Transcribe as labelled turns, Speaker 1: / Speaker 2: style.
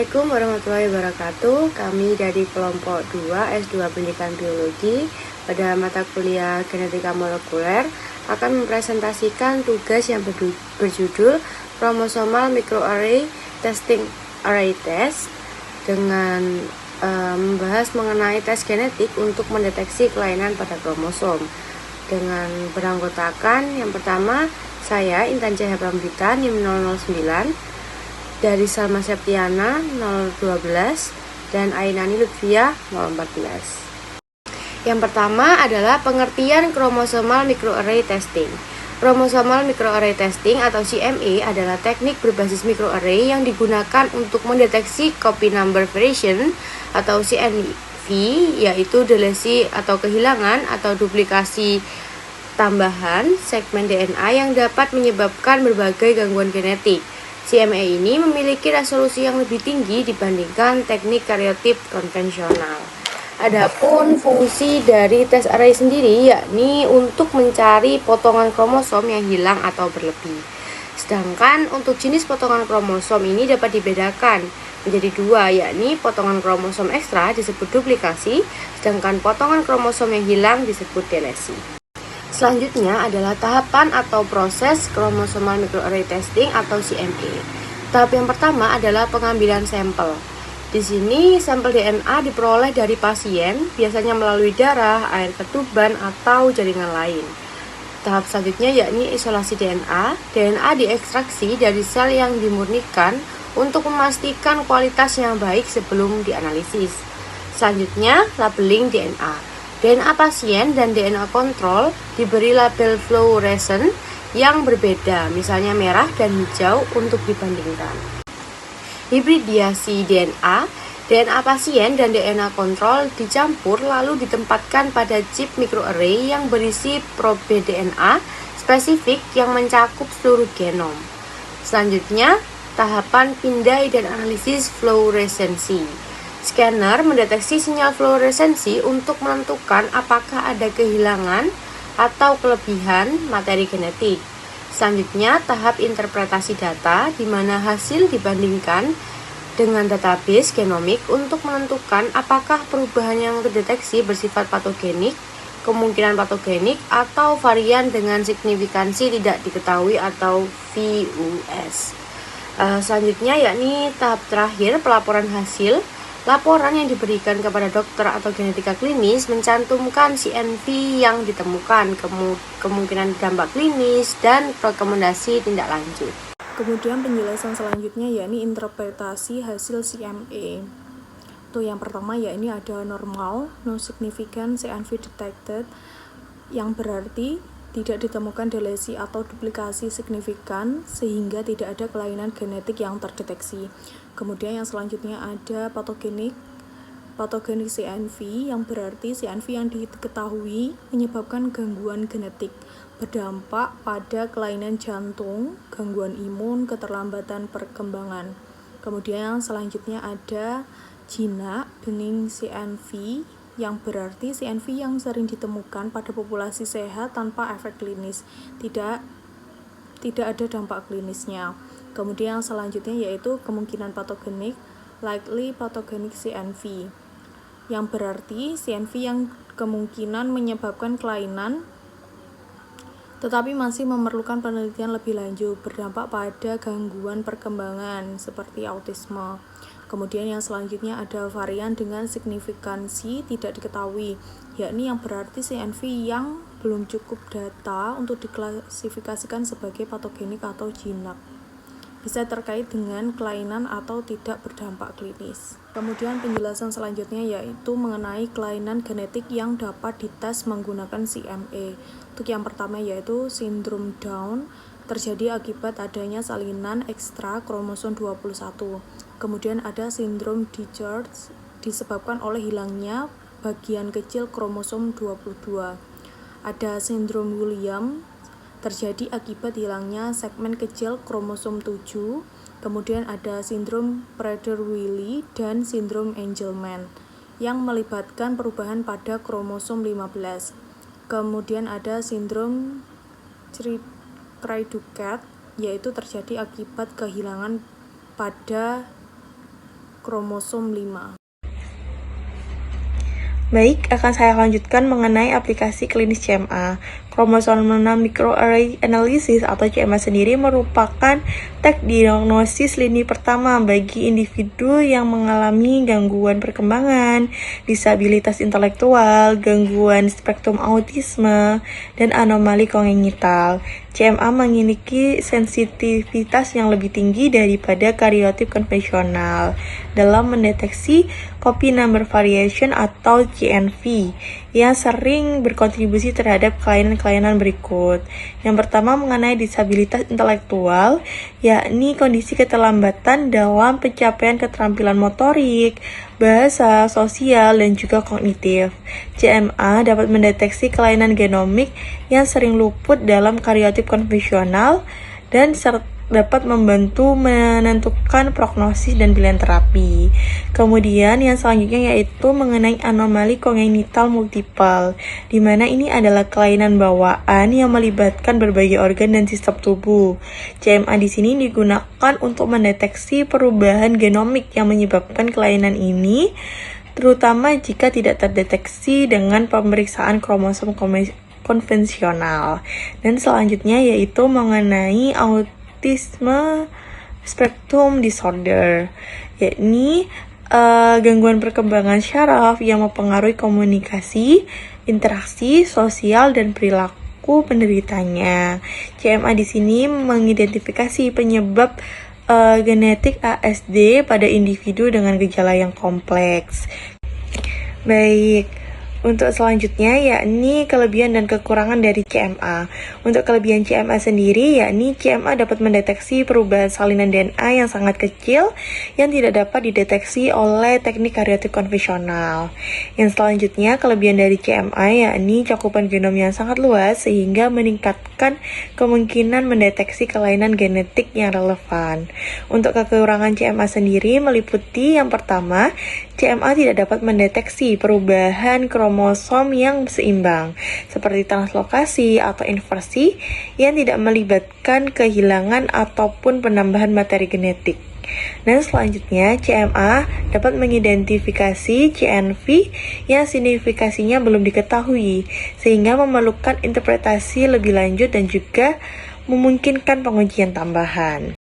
Speaker 1: Assalamualaikum warahmatullahi wabarakatuh. Kami dari kelompok 2 S2 Pendidikan Biologi pada mata kuliah Genetika Molekuler akan mempresentasikan tugas yang berjudul Chromosomal Microarray Testing Array Test dengan membahas mengenai tes genetik untuk mendeteksi kelainan pada kromosom dengan beranggotakan yang pertama saya Intan Cahya Pramdita NIM 009 dari Salma Septiana 012 dan Ainani Lutfia 014. Yang pertama adalah pengertian Chromosomal Microarray Testing. Chromosomal Microarray Testing atau CMA adalah teknik berbasis microarray yang digunakan untuk mendeteksi copy number variation atau CNV, yaitu delesi atau kehilangan atau duplikasi tambahan segmen DNA yang dapat menyebabkan berbagai gangguan genetik. CMA ini memiliki resolusi yang lebih tinggi dibandingkan teknik karyotip konvensional. Adapun fungsi dari tes array sendiri yakni untuk mencari potongan kromosom yang hilang atau berlebih. Sedangkan untuk jenis potongan kromosom ini dapat dibedakan menjadi dua, yakni potongan kromosom ekstra disebut duplikasi, sedangkan potongan kromosom yang hilang disebut delesi. Selanjutnya adalah tahapan atau proses Chromosomal Microarray Testing atau CMA. Tahap yang pertama adalah pengambilan sampel. Di sini sampel DNA diperoleh dari pasien, biasanya melalui darah, air ketuban, atau jaringan lain. Tahap selanjutnya yakni isolasi DNA. DNA diekstraksi dari sel yang dimurnikan untuk memastikan kualitas yang baik sebelum dianalisis. Selanjutnya, labeling DNA. DNA pasien dan DNA kontrol diberi label fluorescent yang berbeda, misalnya merah dan hijau untuk dibandingkan. Hibridiasi DNA, DNA pasien dan DNA kontrol dicampur lalu ditempatkan pada chip microarray yang berisi probe DNA spesifik yang mencakup seluruh genom. Selanjutnya, tahapan pindai dan analisis fluoresensi. Scanner mendeteksi sinyal fluoresensi untuk menentukan apakah ada kehilangan atau kelebihan materi genetik. Selanjutnya, tahap interpretasi data di mana hasil dibandingkan dengan database genomik untuk menentukan apakah perubahan yang terdeteksi bersifat patogenik, kemungkinan patogenik, atau varian dengan signifikansi tidak diketahui atau VUS. Selanjutnya yakni tahap terakhir pelaporan hasil. Laporan yang diberikan kepada dokter atau genetika klinis mencantumkan CNV yang ditemukan, kemungkinan dampak klinis, dan rekomendasi tindak lanjut.
Speaker 2: Kemudian penjelasan selanjutnya yakni interpretasi hasil CMA. Tuh yang pertama yakni ada normal, no significant CNV detected, yang berarti tidak ditemukan delesi atau duplikasi signifikan sehingga tidak ada kelainan genetik yang terdeteksi. Kemudian yang selanjutnya ada patogenik CNV, yang berarti CNV yang diketahui menyebabkan gangguan genetik, berdampak pada kelainan jantung, gangguan imun, keterlambatan perkembangan. Kemudian yang selanjutnya ada jinak bening CNV, yang berarti CNV yang sering ditemukan pada populasi sehat tanpa efek klinis, tidak ada dampak klinisnya. Kemudian yang selanjutnya yaitu kemungkinan patogenik, likely pathogenic CNV, yang berarti CNV yang kemungkinan menyebabkan kelainan tetapi masih memerlukan penelitian lebih lanjut, berdampak pada gangguan perkembangan seperti autisme. Kemudian yang selanjutnya ada varian dengan signifikansi tidak diketahui, yakni yang berarti CNV yang belum cukup data untuk diklasifikasikan sebagai patogenik atau jinak. Bisa terkait dengan kelainan atau tidak berdampak klinis. Kemudian penjelasan selanjutnya yaitu mengenai kelainan genetik yang dapat dites menggunakan CMA. Untuk yang pertama yaitu sindrom Down, terjadi akibat adanya salinan ekstra kromosom 21. Kemudian ada sindrom Digeerts, disebabkan oleh hilangnya bagian kecil kromosom 22. Ada sindrom Williams, terjadi akibat hilangnya segmen kecil kromosom 7. Kemudian ada sindrom Prader-Willi dan sindrom Angelman yang melibatkan perubahan pada kromosom 15. Kemudian ada sindrom Cri-du-Chat, yaitu terjadi akibat kehilangan pada kromosom 5.
Speaker 3: Baik, akan saya lanjutkan mengenai aplikasi klinis CMA. Kromosom microarray analysis atau CMA sendiri merupakan tek diagnosis lini pertama bagi individu yang mengalami gangguan perkembangan, disabilitas intelektual, gangguan spektrum autisme, dan anomali kongenital. CMA memiliki sensitivitas yang lebih tinggi daripada kariotip konvensional dalam mendeteksi copy number variation atau CNV yang sering berkontribusi terhadap kelainan-kelainan berikut. Yang pertama mengenai disabilitas intelektual, yakni kondisi keterlambatan dalam pencapaian keterampilan motorik, bahasa, sosial, dan juga kognitif. CMA dapat mendeteksi kelainan genomik yang sering luput dalam kariotip konvensional dan dapat membantu menentukan prognosis dan pilihan terapi. Kemudian yang selanjutnya yaitu mengenai anomali kongenital multiple, di mana ini adalah kelainan bawaan yang melibatkan berbagai organ dan sistem tubuh. CMA di sini digunakan untuk mendeteksi perubahan genomik yang menyebabkan kelainan ini, terutama jika tidak terdeteksi dengan pemeriksaan kromosom konvensional. Dan selanjutnya yaitu mengenai autisme spektrum disorder, yakni gangguan perkembangan syaraf yang mempengaruhi komunikasi, interaksi sosial, dan perilaku penderitanya. CMA di sini mengidentifikasi penyebab genetik ASD pada individu dengan gejala yang kompleks. Baik, untuk selanjutnya yakni kelebihan dan kekurangan dari CMA. Untuk kelebihan CMA sendiri yakni CMA dapat mendeteksi perubahan salinan DNA yang sangat kecil yang tidak dapat dideteksi oleh teknik kariotip konvensional. Yang selanjutnya kelebihan dari CMA yakni cakupan genom yang sangat luas sehingga meningkatkan kemungkinan mendeteksi kelainan genetik yang relevan. Untuk kekurangan CMA sendiri meliputi yang pertama, CMA tidak dapat mendeteksi perubahan kromosom yang seimbang, seperti translokasi atau inversi yang tidak melibatkan kehilangan ataupun penambahan materi genetik. Dan selanjutnya, CMA dapat mengidentifikasi CNV yang signifikasinya belum diketahui, sehingga memerlukan interpretasi lebih lanjut dan juga memungkinkan pengujian tambahan.